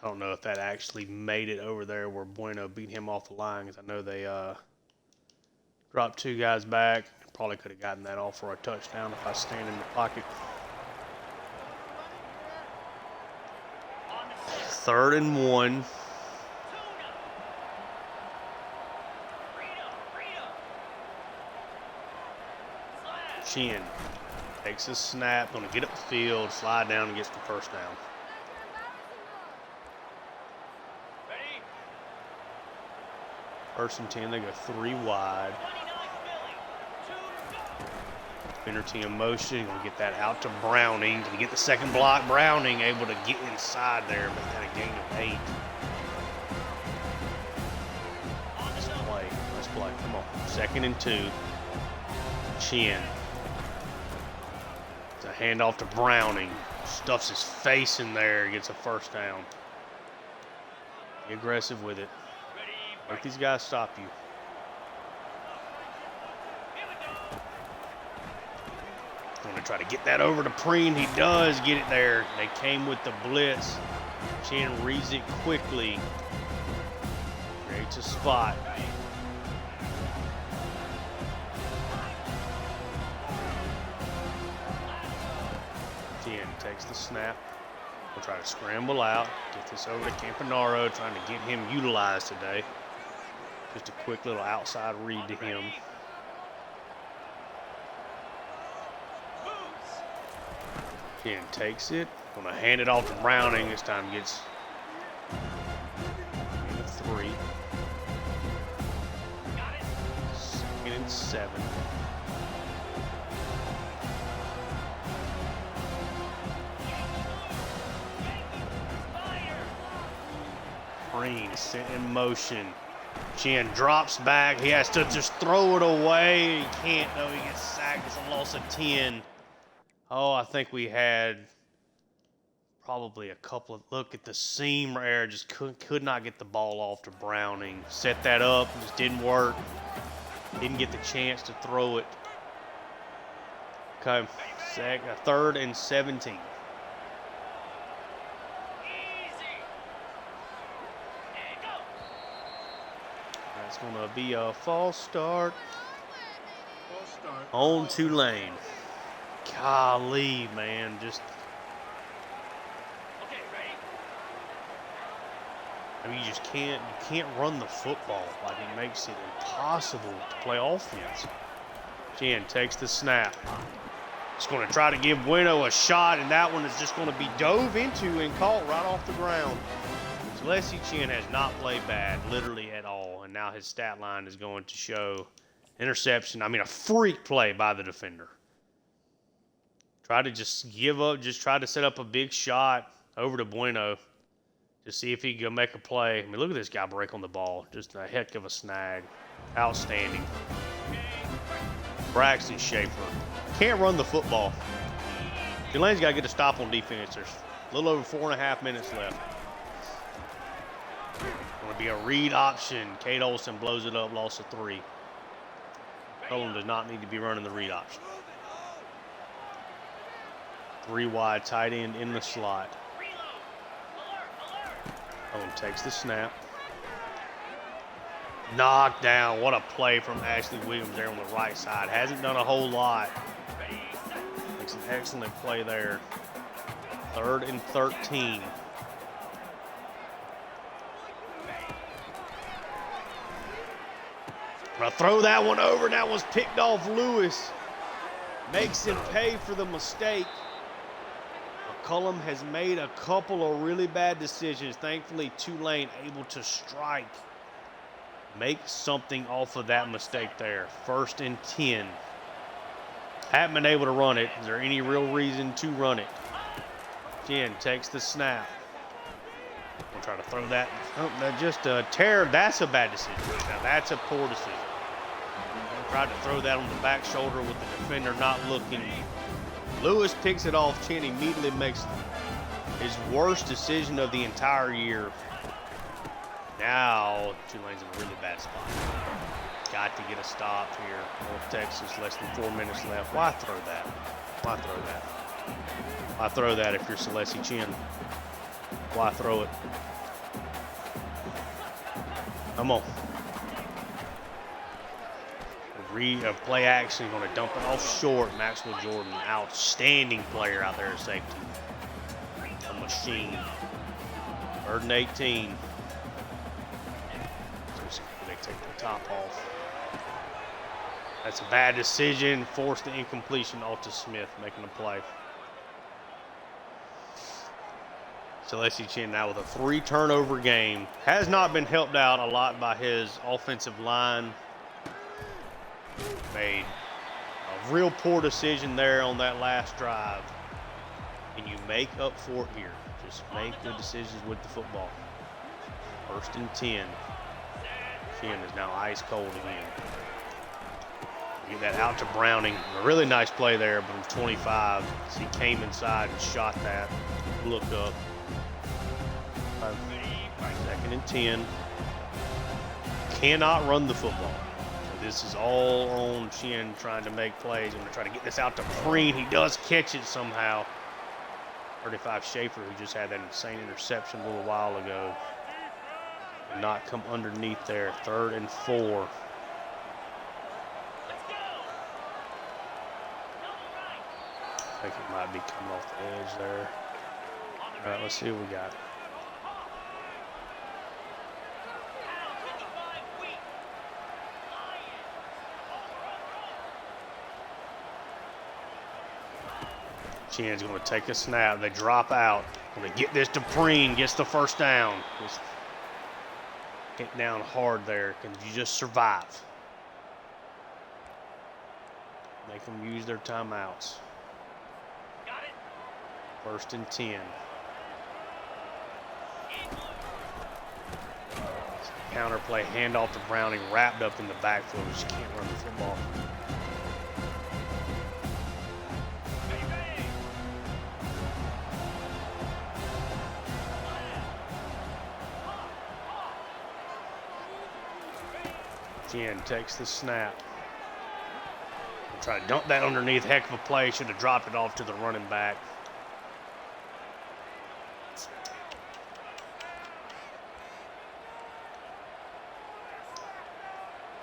I don't know if that actually made it over there where Bueno beat him off the line, because I know they dropped 2 guys back. Probably could have gotten that off for a touchdown if I stand in the pocket. 3rd and 1. Chin takes a snap, gonna get up the field, slide down, and gets the first down. First and 10, they go 3 wide. Defender team motion, gonna get that out to Browning. Gonna get the second block. Browning able to get inside there, make that a gain of 8. Let's play, come on. 2nd and 2. Chin. It's a handoff to Browning. Stuffs his face in there, gets a first down. Be aggressive with it. Make these guys stop you. Going to try to get that over to Preen. He does get it there. They came with the blitz. Chin reads it quickly. Creates a spot. Chin takes the snap. We'll try to scramble out. Get this over to Campanaro, trying to get him utilized today. Just a quick little outside read to him. Chin takes it. Gonna hand it off to Browning. This time gets 3. 2nd and 7. Green sent in motion. Chin drops back. He has to just throw it away. He can't though. He gets sacked. It's a loss of 10. Oh, I think we had probably a couple of, look at the seam there. Just could not get the ball off to Browning. Set that up. Just didn't work. Didn't get the chance to throw it. Okay. 3rd and 17. That's going to be a false start on Tulane. Golly, man, just. I mean, you can't run the football. Like, it makes it impossible to play offense. Chin takes the snap. Just going to try to give Bueno a shot, and that one is just going to be dove into and caught right off the ground. Leslie Chin has not played bad, literally at all, and now his stat line is going to show interception. I mean, a freak play by the defender. Try to just give up, just try to set up a big shot over to Bueno to see if he can go make a play. I mean, look at this guy break on the ball. Just a heck of a snag. Outstanding. Braxton Schaefer. Can't run the football. Tulane's got to get a stop on defense. There's a little over 4.5 minutes left. Going to be a read option. Kate Olsen blows it up, loss of 3. Tulane does not need to be running the read option. 3 wide, tight end in the slot. Tulane takes the snap. Knocked down. What a play from Ashley Williams there on the right side. Hasn't done a whole lot. Makes an excellent play there. 3rd and 13. Gonna throw that one over. That was picked off Lewis. Makes him pay for the mistake. McCullum has made a couple of really bad decisions. Thankfully, Tulane able to strike. Make something off of that mistake there. 1st and 10. Haven't been able to run it. Is there any real reason to run it? Chin takes the snap. We'll try to throw that. Oh, just a tear. That's a bad decision. Now that's a poor decision. Tried to throw that on the back shoulder with the defender not looking. Lewis picks it off. Chin immediately makes his worst decision of the entire year. Now Tulane's in a really bad spot. Got to get a stop here. North Texas, less than 4 minutes left. Why throw that? Why throw that? Why throw that if you're Celeste Chin? Why throw it? Come on. A play action, going to dump it off short. Maxwell Jordan, outstanding player out there at safety. A machine. 3rd and 18. They take the top off. That's a bad decision. Forced the incompletion off to Smith, making a play. Celeste Chin now with a 3-turnover game. Has not been helped out a lot by his offensive line. Made a real poor decision there on that last drive. And you make up for it here. Just make good decisions with the football. 1st and 10. Chin is now ice cold again. Get that out to Browning. A really nice play there, but it was 25. So he came inside and shot that. Looked up. 2nd and 10. Cannot run the football. This is all on Chin trying to make plays. I'm going to try to get this out to Preen. He does catch it somehow. 35 Schaefer, who just had that insane interception a little while ago. Did not come underneath there. 3rd and 4. I think it might be coming off the edge there. All right, let's see what we got. Chin's going to take a snap. They drop out. Going to get this to Preen. Gets the 1st down. Just hit down hard there. Can you just survive? Make them use their timeouts. 1st and 10. Counter play, handoff to Browning, wrapped up in the backfield. Just can't run the football. Chin takes the snap. Try to dump that underneath. Heck of a play. Should have dropped it off to the running back.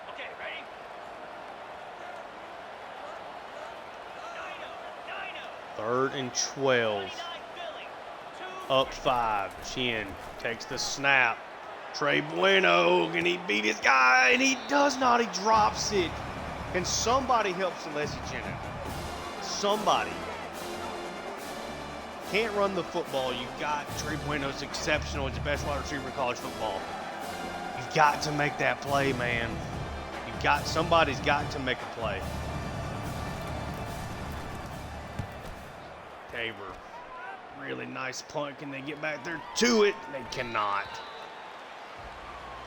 Okay, ready? 3rd and 12. Up 5. Chin takes the snap. Trey Bueno, can he beat his guy? And he does not. He drops it. Can somebody help Celeste Chin out? Somebody. Can't run the football. You've got Trey Bueno's exceptional. He's the best wide receiver in college football. You've got to make that play, man. Somebody's got to make a play. Tabor. Really nice punt. Can they get back there to it? They cannot.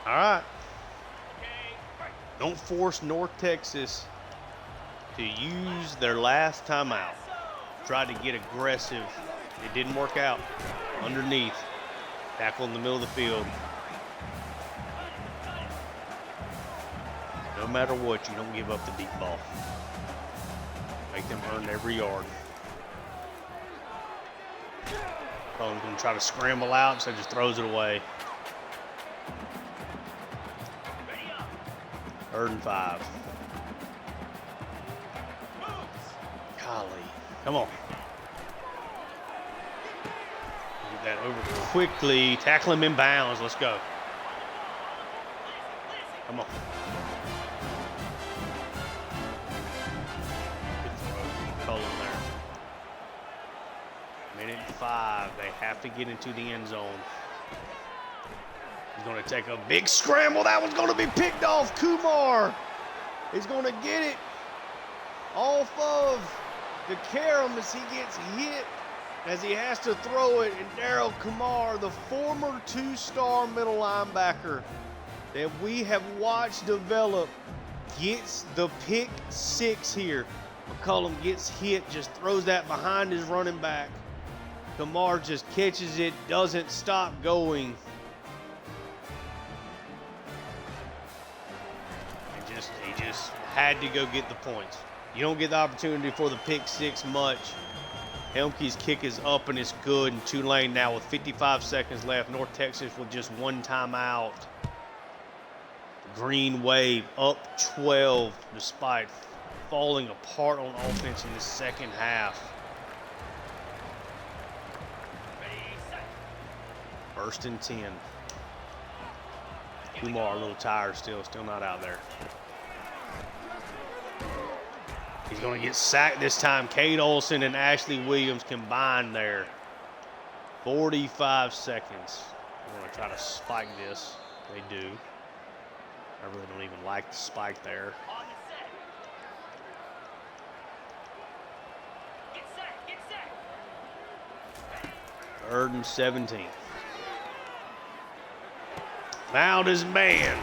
All right. Don't force North Texas to use their last timeout. Tried to get aggressive. It didn't work out. Underneath. Tackle in the middle of the field. No matter what, you don't give up the deep ball. Make them earn every yard. Bone's going to try to scramble out, so just throws it away. 3rd and 5. Golly. Come on. Get that over quickly. Tackle him in bounds. Let's go. Come on. Good throw. Cullen there. Minute 5. They have to get into the end zone. He's going to take a big scramble. That one's going to be picked off. Kumar is going to get it off of the carom as he gets hit as he has to throw it, and Daryl Kamar, the former two-star middle linebacker that we have watched develop, gets the pick six here. McCullum gets hit, just throws that behind his running back. Kamar just catches it, doesn't stop going. He just had to go get the points. You don't get the opportunity for the pick six much. Helmke's kick is up and it's good. And Tulane now with 55 seconds left. North Texas with just one timeout. Green Wave up 12 despite falling apart on offense in the second half. First and 10. Kumar a little tired still not out there. He's going to get sacked this time. Cade Olson and Ashley Williams combined there. 45 seconds. I'm going to try to spike this. They do. I really don't even like the spike there. Third and 17. Found his man.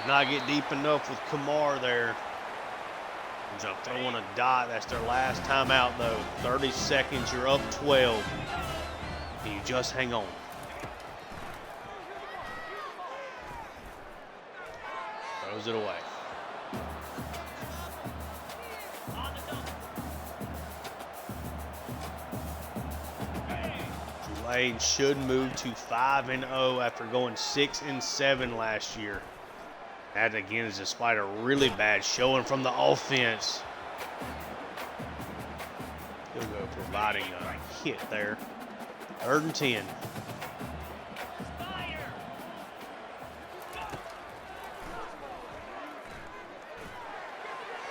Not get deep enough with Kamar there. Ends up throwing a dot. That's their last timeout, though. 30 seconds. You're up 12. And you just hang on. Throws it away. Tulane should move to 5-0 after going 6-7 last year. That again is despite a really bad showing from the offense. He'll go providing a hit there. 3rd and 10.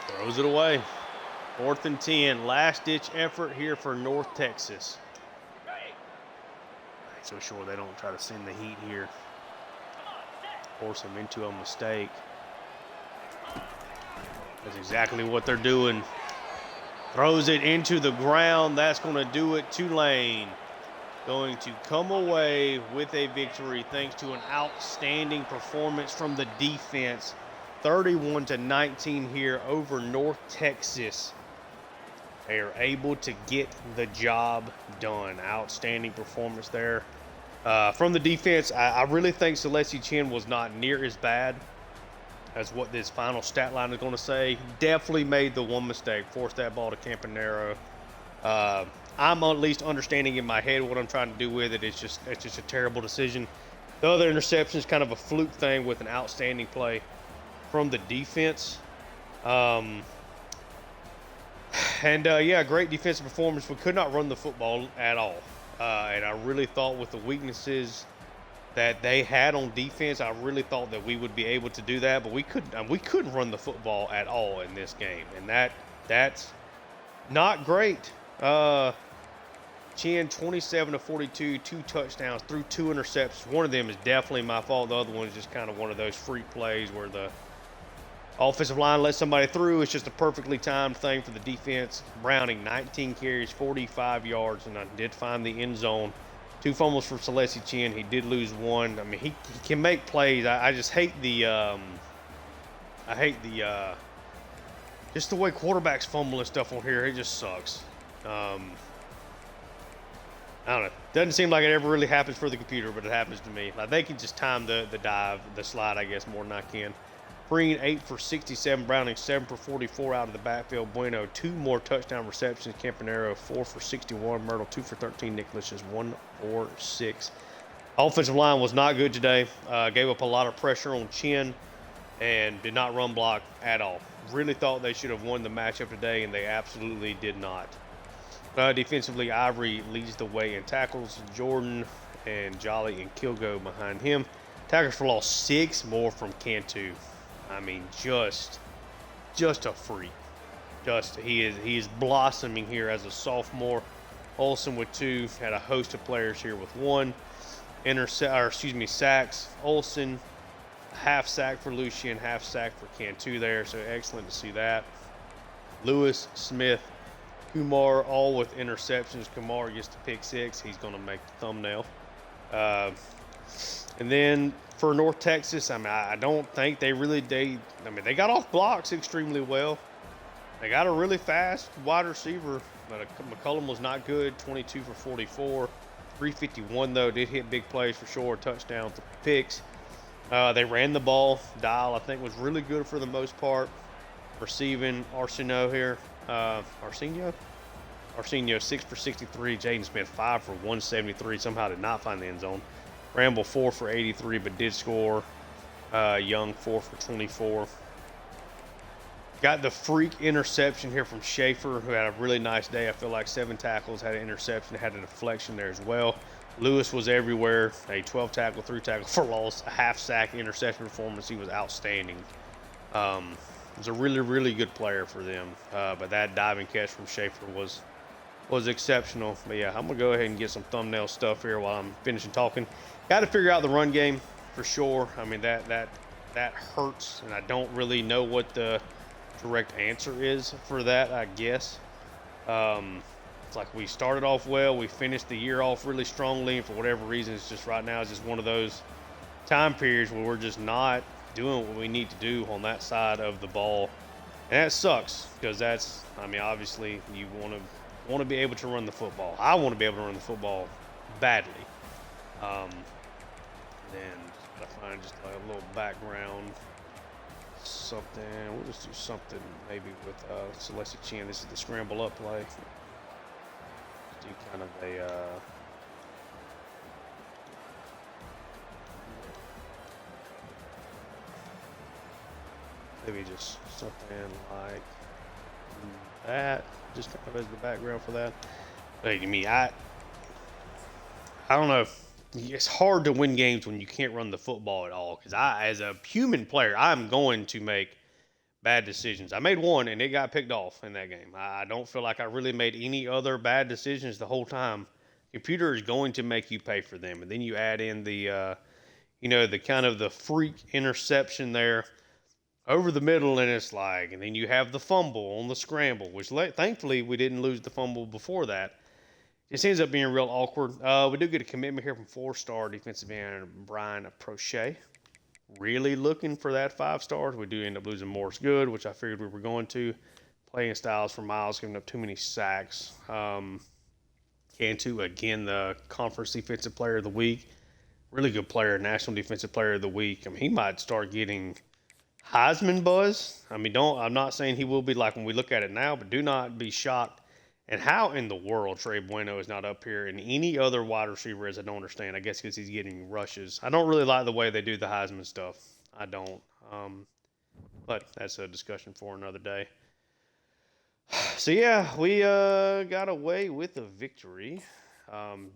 Throws it away. 4th and 10. Last ditch effort here for North Texas. Ain't so sure they don't try to send the heat here. Force them into a mistake. That's exactly what they're doing. Throws it into the ground. That's going to do it. Tulane going to come away with a victory thanks to an outstanding performance from the defense. 31-19 here over North Texas. They are able to get the job done. Outstanding performance there. From the defense, I really think Celeste Chin was not near as bad as what this final stat line is going to say. Definitely made the one mistake, forced that ball to Campanero. I'm at least understanding in my head what I'm trying to do with it. It's just a terrible decision. The other interception is kind of a fluke thing with an outstanding play from the defense. Yeah, great defensive performance. We could not run the football at all. And I really thought with the weaknesses that they had on defense, I really thought that we would be able to do that. But we couldn't run the football at all in this game. And that's not great. Chin, 27-42, 2 touchdowns, threw 2 interceptions. One of them is definitely my fault. The other one is just kind of one of those freak plays where the offensive line lets somebody through. It's just a perfectly timed thing for the defense. Browning, 19 carries, 45 yards, and I did find the end zone. 2 fumbles for Celeste Chin. He did lose 1. I mean, he can make plays. I just hate just the way quarterbacks fumble and stuff on here. It just sucks. I don't know. Doesn't seem like it ever really happens for the computer, but it happens to me. Like they can just time the dive, the slide, I guess, more than I can. Green, 8 for 67. Browning, 7 for 44 out of the backfield. Bueno, 2 more touchdown receptions. Campanero, 4 for 61. Myrtle, 2 for 13. Nicholas is 1 for 6. Offensive line was not good today. Gave up a lot of pressure on Chin and did not run block at all. Really thought they should have won the matchup today, and they absolutely did not. Defensively, Ivory leads the way in tackles. Jordan and Jolly and Kilgo behind him. Tackles for loss, 6 more from Cantu. I mean, just a freak. He is blossoming here as a sophomore. Olsen with 2, had a host of players here with 1. Sacks. Olsen, half sack for Lucien, half sack for Cantu there. So excellent to see that. Lewis, Smith, Kumar, all with interceptions. Kumar gets the pick six. He's going to make the thumbnail. And then for North Texas, I mean, I don't think they got off blocks extremely well. They got a really fast wide receiver, but McCullum was not good. 22 for 44, 351 though. Did hit big plays for sure. Touchdown, 3 picks. They ran the ball. Dial, I think, was really good for the most part. Receiving Arsenio here. Arsenio, 6 for 63. Jaden Smith, 5 for 173. Somehow did not find the end zone. Ramble, 4 for 83, but did score. Young, 4 for 24. Got the freak interception here from Schaefer, who had a really nice day. I feel like 7 tackles, had an interception, had a deflection there as well. Lewis was everywhere. A 12 tackle, 3 tackle for loss, a half sack interception performance. He was outstanding. Was a really, really good player for them. But that diving catch from Schaefer was exceptional. But yeah, I'm gonna go ahead and get some thumbnail stuff here while I'm finishing talking. Got to figure out the run game for sure. I mean that hurts, and I don't really know what the direct answer is for that. I guess it's like we started off well, we finished the year off really strongly, and for whatever reason, it's just right now it's just one of those time periods where we're just not doing what we need to do on that side of the ball, and that sucks because that's, I mean, obviously you want to be able to run the football. I want to be able to run the football badly. Then I find just like a little background something. We'll just do something maybe with Celeste Chin. This is the scramble up play. Let's do kind of a maybe just something like that, just kind of as the background for that. Hey, to me, I don't know. It's hard to win games when you can't run the football at all. Because as a human player, I'm going to make bad decisions. I made one, and it got picked off in that game. I don't feel like I really made any other bad decisions the whole time. Computer is going to make you pay for them. And then you add in the, the kind of the freak interception there over the middle, and it's like, and then you have the fumble on the scramble, which thankfully we didn't lose the fumble before that. Just ends up being real awkward. We do get a commitment here from 4-star defensive end Brian Prochet. Really looking for that 5 stars. We do end up losing Morris Good, which I figured we were going to. Playing styles for Miles, giving up too many sacks. Cantu, again, the conference defensive player of the week. Really good player, national defensive player of the week. I mean, he might start getting Heisman buzz. I mean, I'm not saying he will be like when we look at it now, but do not be shocked. And how in the world Trey Bueno is not up here and any other wide receiver is, I don't understand. I guess because he's getting rushes. I don't really like the way they do the Heisman stuff. I don't. But that's a discussion for another day. So, yeah, we got away with a victory.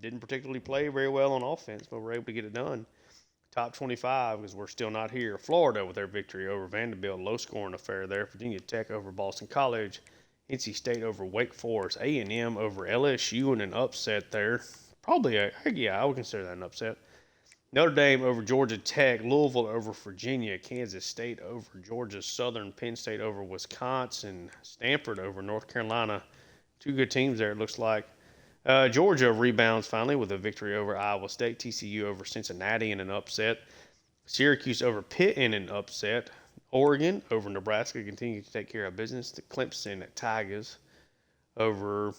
Didn't particularly play very well on offense, but we're able to get it done. Top 25 because we're still not here. Florida with their victory over Vanderbilt. Low-scoring affair there. Virginia Tech over Boston College. NC State over Wake Forest, A&M over LSU in an upset there. Probably, I would consider that an upset. Notre Dame over Georgia Tech, Louisville over Virginia, Kansas State over Georgia Southern, Penn State over Wisconsin, Stanford over North Carolina. 2 good teams there, it looks like. Georgia rebounds finally with a victory over Iowa State, TCU over Cincinnati in an upset. Syracuse over Pitt in an upset. Oregon over Nebraska continues to take care of business. The Clemson Tigers over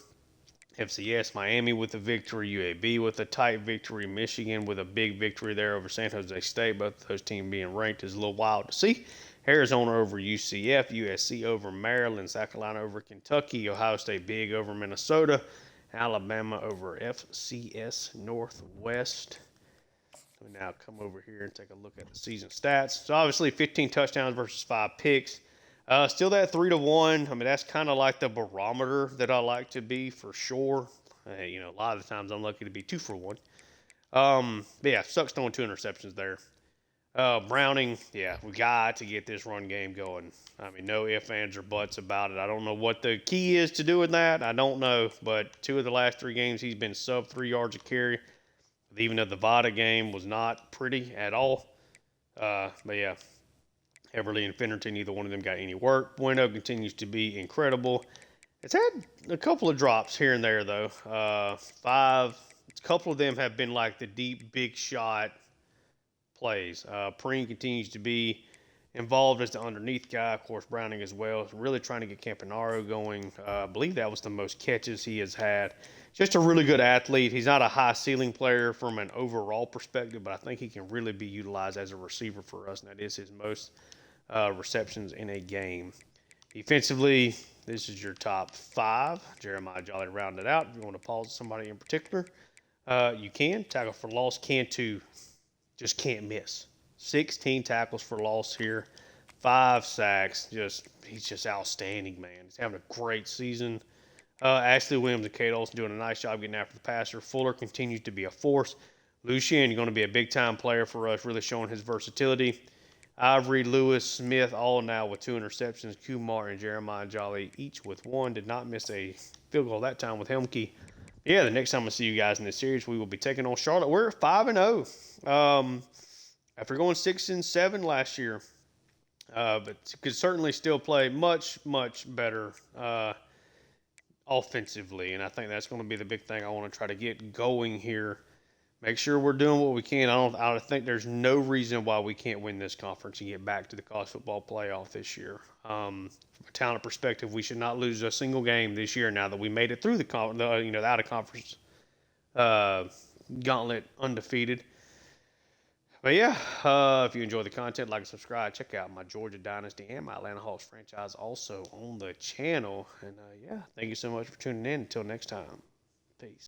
FCS. Miami with a victory. UAB with a tight victory. Michigan with a big victory there over San Jose State. Both those teams being ranked is a little wild to see. Arizona over UCF. USC over Maryland. South Carolina over Kentucky. Ohio State big over Minnesota. Alabama over FCS Northwest. We now come over here and take a look at the season stats. So obviously 15 touchdowns versus 5 picks. Still that 3-1. I mean, that's kind of like the barometer that I like to be for sure. A lot of the times I'm lucky to be 2 for 1. But yeah, sucks throwing 2 interceptions there. Browning, yeah, we got to get this run game going. I mean, no ifs, ands, or buts about it. I don't know what the key is to doing that. I don't know. But 2 of the last 3 games, he's been sub 3 yards a carry. Even though the Vada game was not pretty at all. But yeah, Everly and Finnerton, neither one of them got any work. Bueno continues to be incredible. It's had a couple of drops here and there, though. A couple of them have been like the deep, big shot plays. Preen continues to be involved as the underneath guy. Of course, Browning as well. Really trying to get Campanaro going. I believe that was the most catches he has had. Just a really good athlete. He's not a high ceiling player from an overall perspective, but I think he can really be utilized as a receiver for us, and that is his most receptions in a game. Defensively, this is your top 5. Jeremiah Jolly rounded out. If you want to pause somebody in particular, you can. Tackle for loss, just can't miss. 16 tackles for loss here, 5 sacks. He's just outstanding, man. He's having a great season. Ashley Williams and Kate Olsen doing a nice job getting after the passer. Fuller continues to be a force. Lucien, you're going to be a big-time player for us, really showing his versatility. Ivory, Lewis, Smith, all now with 2 interceptions. Kumar and Jeremiah Jolly each with 1. Did not miss a field goal that time with Helmke. Yeah, the next time I see you guys in this series, we will be taking on Charlotte. We're 5-0 after going 6-7 last year. But could certainly still play much, much better offensively. And I think that's going to be the big thing I want to try to get going here. Make sure we're doing what we can. I think there's no reason why we can't win this conference and get back to the college football playoff this year. From a talent perspective, we should not lose a single game this year. Now that we made it through the out of conference gauntlet undefeated. But yeah, if you enjoy the content, like and subscribe. Check out my Georgia Dynasty and my Atlanta Hawks franchise also on the channel. And yeah, thank you so much for tuning in. Until next time, peace.